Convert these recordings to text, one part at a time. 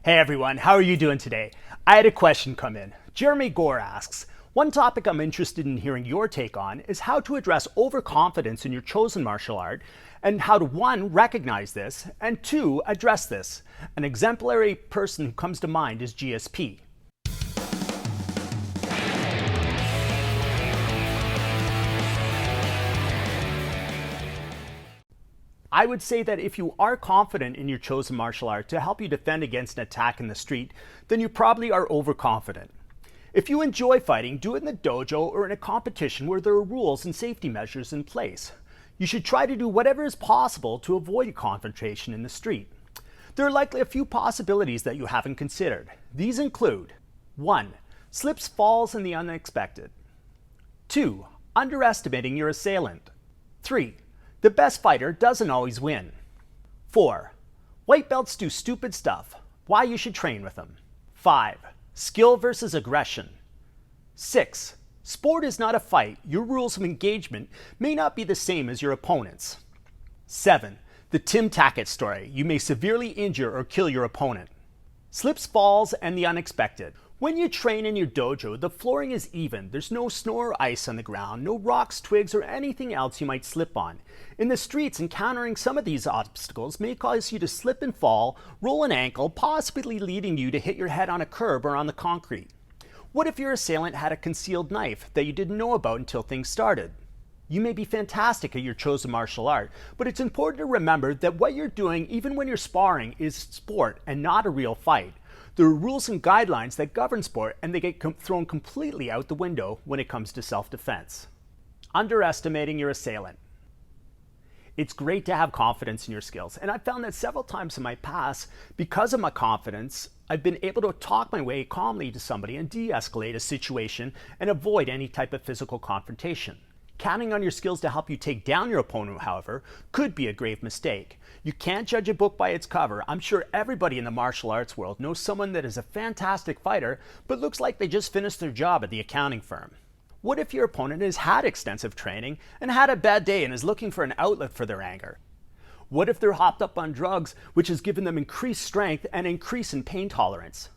Hey everyone, how are you doing today? I had a question come in. Jeremy Gore asks, one topic I'm interested in hearing your take on is how to address overconfidence in your chosen martial art and how to 1, recognize this, and 2, address this. An exemplary person who comes to mind is GSP. I would say that if you are confident in your chosen martial art to help you defend against an attack in the street, then you probably are overconfident. If you enjoy fighting, do it in the dojo or in a competition where there are rules and safety measures in place. You should try to do whatever is possible to avoid a confrontation in the street. There are likely a few possibilities that you haven't considered. These include 1. Slips, falls, and the unexpected. 2. Underestimating your assailant. 3. The best fighter doesn't always win. 4. White belts do stupid stuff. Why you should train with them. 5. Skill versus aggression. 6. Sport is not a fight. Your rules of engagement may not be the same as your opponent's. 7. The Tim Tackett Story. You may severely injure or kill your opponent. Slips, falls, and the unexpected. When you train in your dojo, the flooring is even. There's no snow or ice on the ground, no rocks, twigs, or anything else you might slip on. In the streets, encountering some of these obstacles may cause you to slip and fall, roll an ankle, possibly leading you to hit your head on a curb or on the concrete. What if your assailant had a concealed knife that you didn't know about until things started? You may be fantastic at your chosen martial art, but it's important to remember that what you're doing, even when you're sparring, is sport and not a real fight. There are rules and guidelines that govern sport, and they get thrown completely out the window when it comes to self-defense. Underestimating your assailant. It's great to have confidence in your skills, and I've found that several times in my past, because of my confidence, I've been able to talk my way calmly to somebody and de-escalate a situation and avoid any type of physical confrontation. Counting on your skills to help you take down your opponent, however, could be a grave mistake. You can't judge a book by its cover. I'm sure everybody in the martial arts world knows someone that is a fantastic fighter, but looks like they just finished their job at the accounting firm. What if your opponent has had extensive training and had a bad day and is looking for an outlet for their anger? What if they're hopped up on drugs, which has given them increased strength and increase in pain tolerance?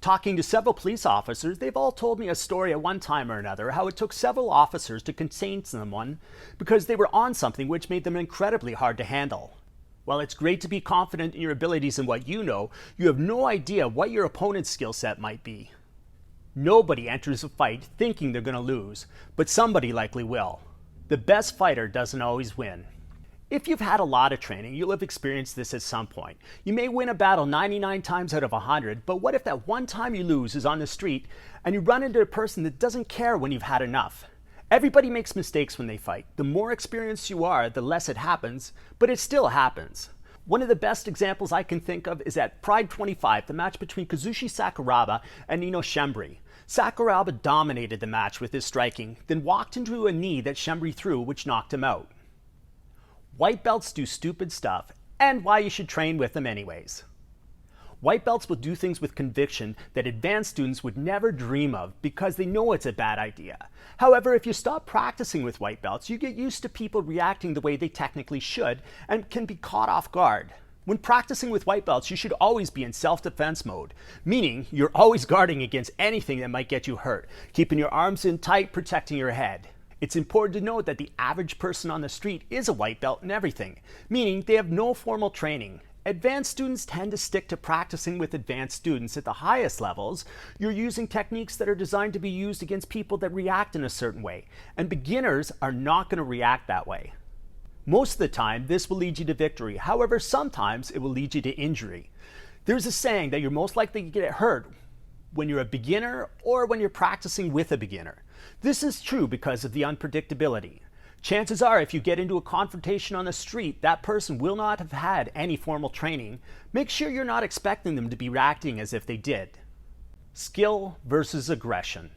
Talking to several police officers, they've all told me a story at one time or another how it took several officers to contain someone because they were on something which made them incredibly hard to handle. While it's great to be confident in your abilities and what you know, you have no idea what your opponent's skill set might be. Nobody enters a fight thinking they're going to lose, but somebody likely will. The best fighter doesn't always win. If you've had a lot of training, you'll have experienced this at some point. You may win a battle 99 times out of 100, but what if that one time you lose is on the street and you run into a person that doesn't care when you've had enough? Everybody makes mistakes when they fight. The more experienced you are, the less it happens, but it still happens. One of the best examples I can think of is at Pride 25, the match between Kazushi Sakuraba and Nino Shembri. Sakuraba dominated the match with his striking, then walked into a knee that Shembri threw, which knocked him out. White belts do stupid stuff, and why you should train with them anyways. White belts will do things with conviction that advanced students would never dream of because they know it's a bad idea. However, if you stop practicing with white belts, you get used to people reacting the way they technically should and can be caught off guard. When practicing with white belts, you should always be in self-defense mode, meaning you're always guarding against anything that might get you hurt, keeping your arms in tight, protecting your head. It's important to note that the average person on the street is a white belt in everything, meaning they have no formal training. Advanced students tend to stick to practicing with advanced students. At the highest levels, you're using techniques that are designed to be used against people that react in a certain way, and beginners are not going to react that way. Most of the time, this will lead you to victory. However, sometimes it will lead you to injury. There's a saying that you're most likely to get hurt when you're a beginner or when you're practicing with a beginner. This is true because of the unpredictability. Chances are if you get into a confrontation on the street, that person will not have had any formal training. Make sure you're not expecting them to be reacting as if they did. Skill versus aggression.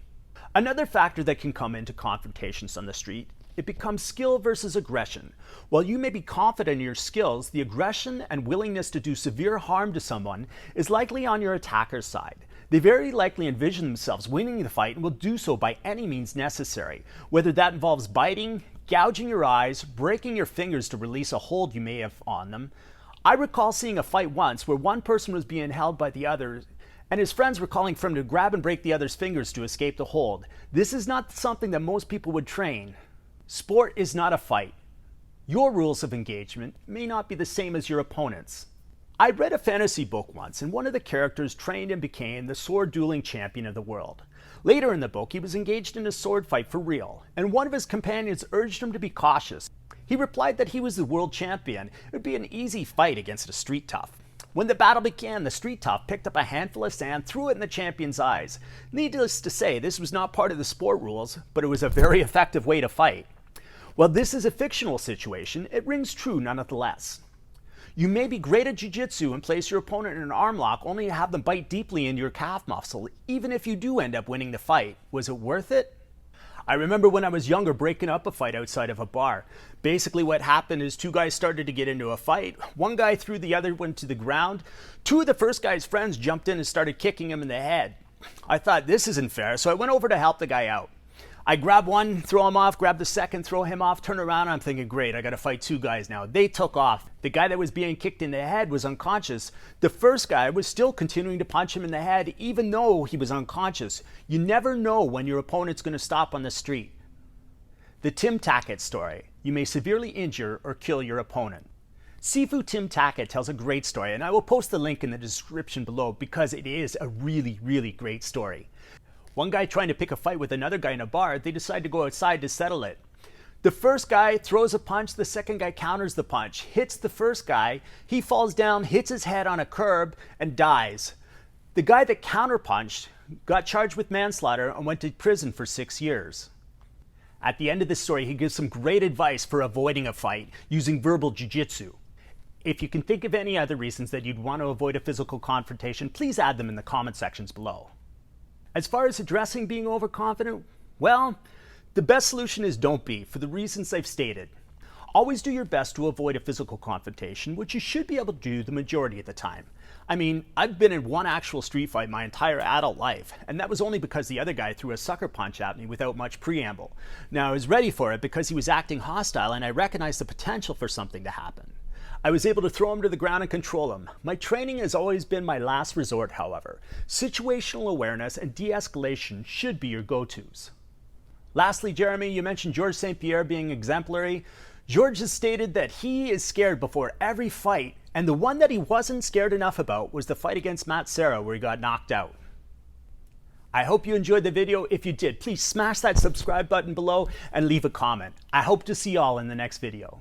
Another factor that can come into confrontations on the street, it becomes skill versus aggression. While you may be confident in your skills, the aggression and willingness to do severe harm to someone is likely on your attacker's side. They very likely envision themselves winning the fight and will do so by any means necessary, whether that involves biting, gouging your eyes, breaking your fingers to release a hold you may have on them. I recall seeing a fight once where one person was being held by the other, and his friends were calling for him to grab and break the other's fingers to escape the hold. This is not something that most people would train. Sport is not a fight. Your rules of engagement may not be the same as your opponent's. I read a fantasy book once, and one of the characters trained and became the sword dueling champion of the world. Later in the book, he was engaged in a sword fight for real, and one of his companions urged him to be cautious. He replied that he was the world champion. It would be an easy fight against a street tough. When the battle began, the street tough picked up a handful of sand, threw it in the champion's eyes. Needless to say, this was not part of the sport rules, but it was a very effective way to fight. While this is a fictional situation, it rings true nonetheless. You may be great at jiu-jitsu and place your opponent in an arm lock only to have them bite deeply into your calf muscle, even if you do end up winning the fight. Was it worth it? I remember when I was younger breaking up a fight outside of a bar. Basically what happened is two guys started to get into a fight. One guy threw the other one to the ground. Two of the first guy's friends jumped in and started kicking him in the head. I thought, this isn't fair, so I went over to help the guy out. I grab one, throw him off, grab the second, throw him off, turn around, I'm thinking, great, I gotta fight two guys now. They took off. The guy that was being kicked in the head was unconscious. The first guy was still continuing to punch him in the head, even though he was unconscious. You never know when your opponent's gonna stop on the street. The Tim Tackett Story. You may severely injure or kill your opponent. Sifu Tim Tackett tells a great story, and I will post the link in the description below because it is a really, really great story. One guy trying to pick a fight with another guy in a bar, they decide to go outside to settle it. The first guy throws a punch, the second guy counters the punch, hits the first guy, he falls down, hits his head on a curb, and dies. The guy that counterpunched got charged with manslaughter and went to prison for 6 years. At the end of this story, he gives some great advice for avoiding a fight using verbal jiu-jitsu. If you can think of any other reasons that you'd want to avoid a physical confrontation, please add them in the comment sections below. As far as addressing being overconfident, well, the best solution is don't be, for the reasons I've stated. Always do your best to avoid a physical confrontation, which you should be able to do the majority of the time. I mean, I've been in one actual street fight my entire adult life, and that was only because the other guy threw a sucker punch at me without much preamble. Now, I was ready for it because he was acting hostile and I recognized the potential for something to happen. I was able to throw him to the ground and control him. My training has always been my last resort, however. Situational awareness and de-escalation should be your go-tos. Lastly, Jeremy, you mentioned Georges St. Pierre being exemplary. George has stated that he is scared before every fight, and the one that he wasn't scared enough about was the fight against Matt Serra where he got knocked out. I hope you enjoyed the video. If you did, please smash that subscribe button below and leave a comment. I hope to see you all in the next video.